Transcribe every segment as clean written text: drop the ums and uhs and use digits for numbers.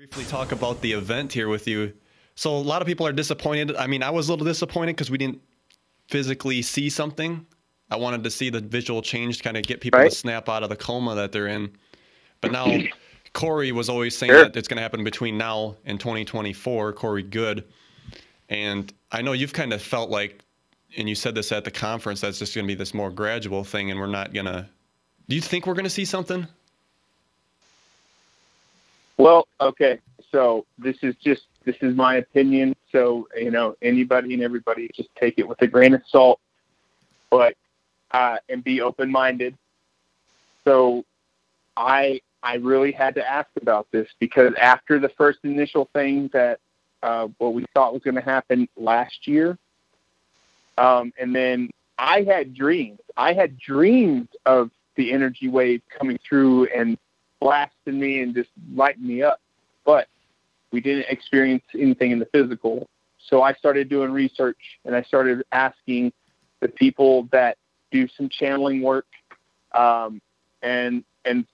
Briefly talk about the event here with you. So a lot of people are disappointed. I mean, I was a little disappointed because we didn't physically see something. I wanted to see the visual change to kind of get people to snap out of the coma that they're in. But now Corey was always saying that it's going to happen between now and 2024, Corey Good. And I know you've kind of felt like, and you said this at the conference, that's just going to be this more gradual thing and we're not going to, do you think we're going to see something? Well, okay. So this is my opinion. So, anybody and everybody just take it with a grain of salt, but, and be open-minded. So I really had to ask about this because after the first initial thing that, what we thought was going to happen last year, and then I had dreams of the energy wave coming through and blasting me and just lighting me up, but we didn't experience anything in the physical. So I started doing research and I started asking the people that do some channeling work, and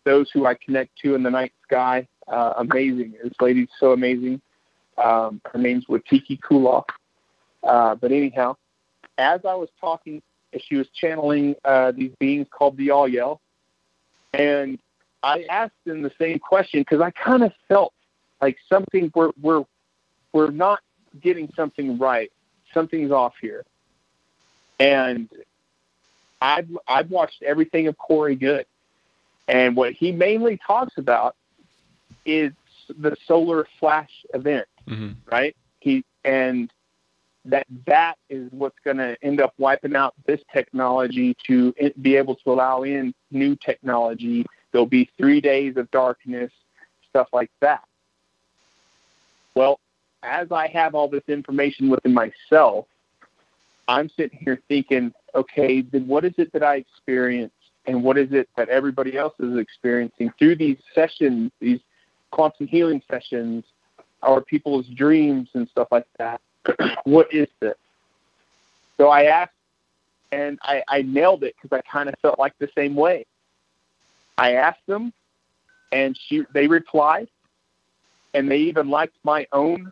those who I connect to in the night sky. Amazing. This lady's so amazing. Her name's Watiki Kuloff. But anyhow, as I was talking, she was channeling these beings called the All Yell, and I asked them the same question because I kind of felt like something we're not getting something right. Something's off here. And I've watched everything of Corey Good, and what he mainly talks about is the solar flash event, right? That is what's going to end up wiping out this technology to be able to allow in new technology. There'll be 3 days of darkness, stuff like that. Well, as I have all this information within myself, I'm sitting here thinking, okay, then what is it that I experience, and what is it that everybody else is experiencing through these sessions, these quantum healing sessions, or people's dreams and stuff like that? What is this? So I asked, and I nailed it because I kind of felt like the same way. I asked them, and they replied, and they even liked my own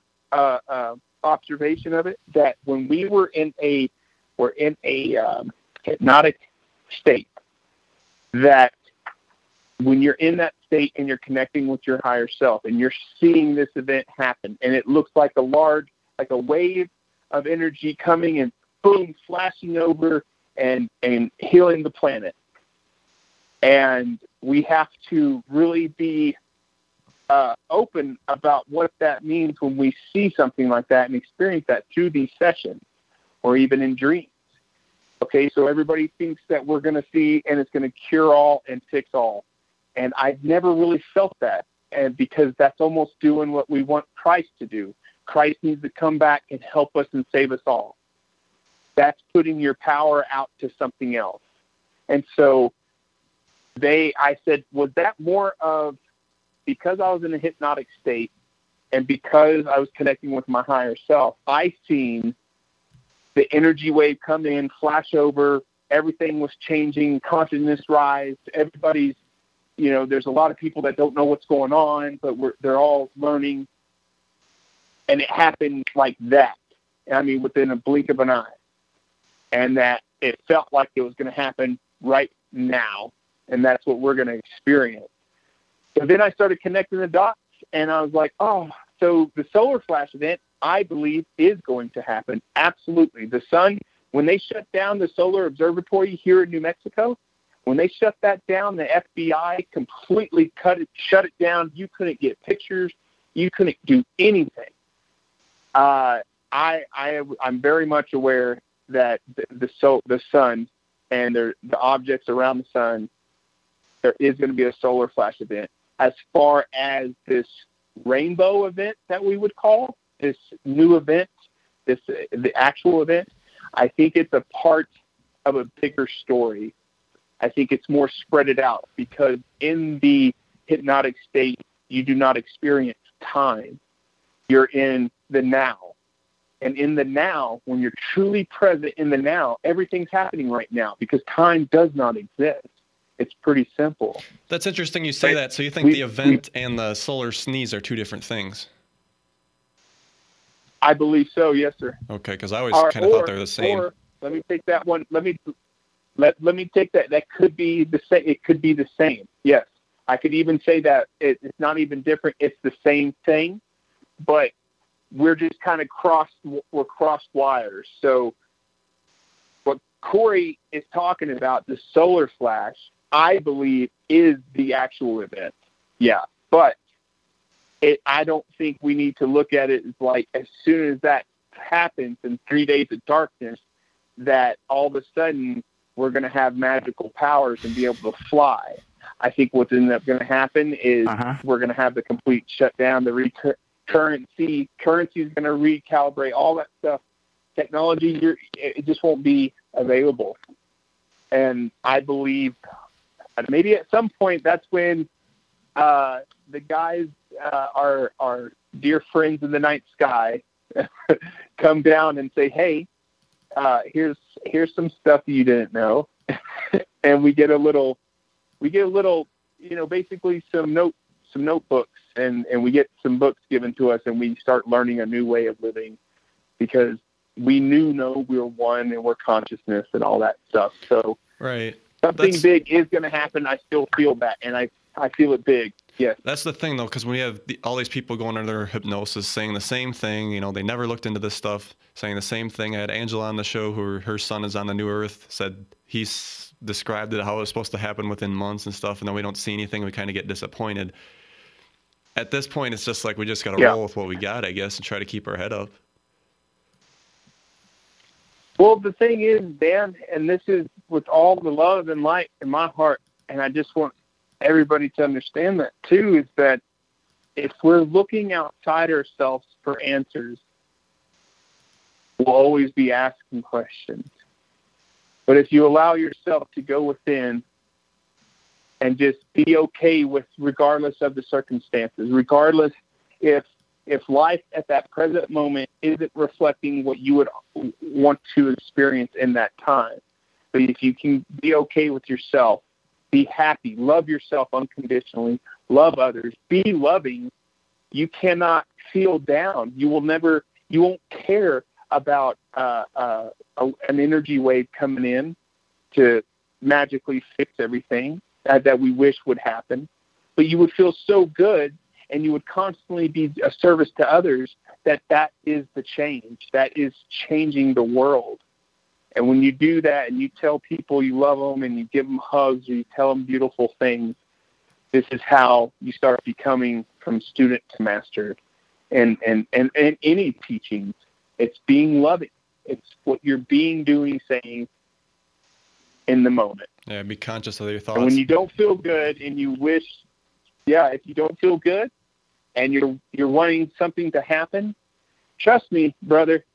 observation of it, that when we were in a hypnotic state, that when you're in that state and you're connecting with your higher self and you're seeing this event happen, and it looks like a wave of energy coming and boom, flashing over and healing the planet. And we have to really be open about what that means when we see something like that and experience that through these sessions or even in dreams. Okay, so everybody thinks that we're going to see and it's going to cure all and fix all. And I've never really felt that, and because that's almost doing what we want Christ to do. Christ needs to come back and help us and save us all. That's putting your power out to something else. And so I said, was that more of, because I was in a hypnotic state and because I was connecting with my higher self, I seen the energy wave come in, flash over, everything was changing, consciousness rise, everybody's, there's a lot of people that don't know what's going on, but they're all learning. And it happened like that. I mean, within a blink of an eye. And that it felt like it was going to happen right now. And that's what we're going to experience. So then I started connecting the dots, and I was like, oh, so the solar flash event, I believe, is going to happen. Absolutely. The sun, when they shut down the solar observatory here in New Mexico, when they shut that down, the FBI completely shut it down. You couldn't get pictures. You couldn't do anything. I'm very much aware that the sun and the objects around the sun, there is going to be a solar flash event. As far as this rainbow event that we would call, this new event, the actual event, I think it's a part of a bigger story. I think it's more spread it out because in the hypnotic state, you do not experience time. You're in the now. And in the now, when you're truly present in the now, everything's happening right now because time does not exist. It's pretty simple. That's interesting you say that. So you think the event and the solar sneeze are two different things? I believe so, yes, sir. Okay, because I always kind of thought they were the same. Or let me take that one. Let me take that. That could be the same. It could be the same. Yes, I could even say that it's not even different. It's the same thing, but we're just kind of we're crossed wires. So what Corey is talking about, the solar flash, I believe is the actual event. Yeah, but I don't think we need to look at it as like as soon as that happens in 3 days of darkness, that all of a sudden we're going to have magical powers and be able to fly. I think what's going to happen is we're going to have the complete shutdown, the currency is going to recalibrate, all that stuff. Technology, it just won't be available. And I believe maybe at some point that's when the guys, our dear friends in the night sky, come down and say, "Hey, here's some stuff you didn't know," and we get a little, basically some notebooks, and we get some books given to us, and we start learning a new way of living, because we know we're one and we're consciousness and all that stuff. So right, something big is going to happen. I still feel that, and I feel it big. Yes. That's the thing, though, because when we have all these people going under hypnosis saying the same thing, they never looked into this stuff, saying the same thing. I had Angela on the show, who her son is on the New Earth, said he's described it, how it was supposed to happen within months and stuff, and then we don't see anything. We kind of get disappointed. At this point, it's just like we just got to roll with what we got, I guess, and try to keep our head up. Well, the thing is, Dan, and this is with all the love and light in my heart, and I just want everybody to understand that too, is that if we're looking outside ourselves for answers, we'll always be asking questions. But if you allow yourself to go within and just be okay with, regardless of the circumstances, regardless if life at that present moment isn't reflecting what you would want to experience in that time, but if you can be okay with yourself, be happy, love yourself unconditionally, love others, be loving, you cannot feel down. You won't care about an energy wave coming in to magically fix everything that we wish would happen. But you would feel so good, and you would constantly be a service to others, that is the change. That is changing the world. And when you do that and you tell people you love them and you give them hugs or you tell them beautiful things, this is how you start becoming from student to master. And any teachings, it's being loving. It's what you're doing, saying in the moment. Yeah, be conscious of your thoughts. And when you don't feel good and you wish, if you don't feel good and you're wanting something to happen, trust me, brother,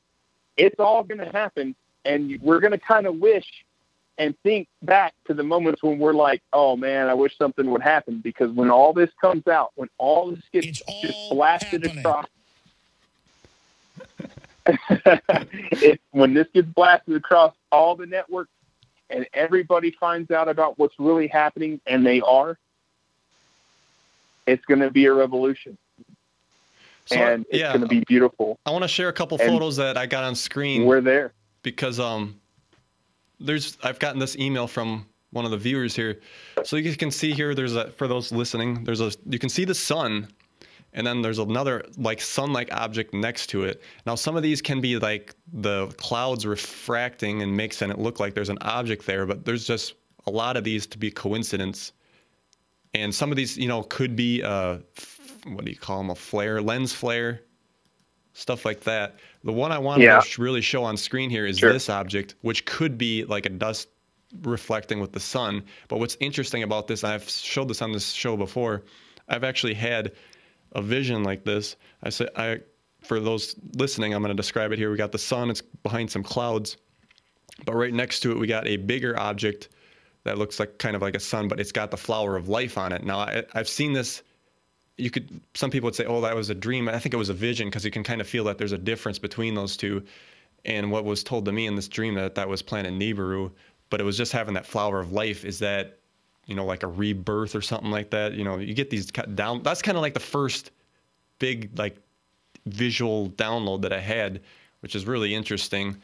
it's all going to happen. And we're going to kind of wish and think back to the moments when we're like, "Oh man, I wish something would happen," because when all this comes out, when all this gets just blasted across, when this gets blasted across all the networks and everybody finds out about what's really happening, and it's going to be a revolution. So, and it's going to be beautiful. I want to share a couple photos that I got on screen. We're there. Because I've gotten this email from one of the viewers here. So you can see here, for those listening, you can see the sun, and then there's another like sun-like object next to it. Now some of these can be like the clouds refracting and making it look like there's an object there, but there's just a lot of these to be coincidence. And some of these, could be what do you call them? A flare, lens flare, stuff like that. The one I wanted to really show on screen here is this object, which could be like a dust reflecting with the sun. But what's interesting about this, I've showed this on this show before, I've actually had a vision like this. For those listening, I'm going to describe it here. We got the sun, it's behind some clouds, but right next to it, we got a bigger object that looks like kind of like a sun, but it's got the flower of life on it. Now, I've seen this. Some people would say, "Oh, that was a dream." I think it was a vision, because you can kind of feel that there's a difference between those two. And what was told to me in this dream that was planet Nibiru, but it was just having that flower of life, is that you know, like a rebirth or something like that. You know, you get these down. That's kind of like the first big like visual download that I had, which is really interesting.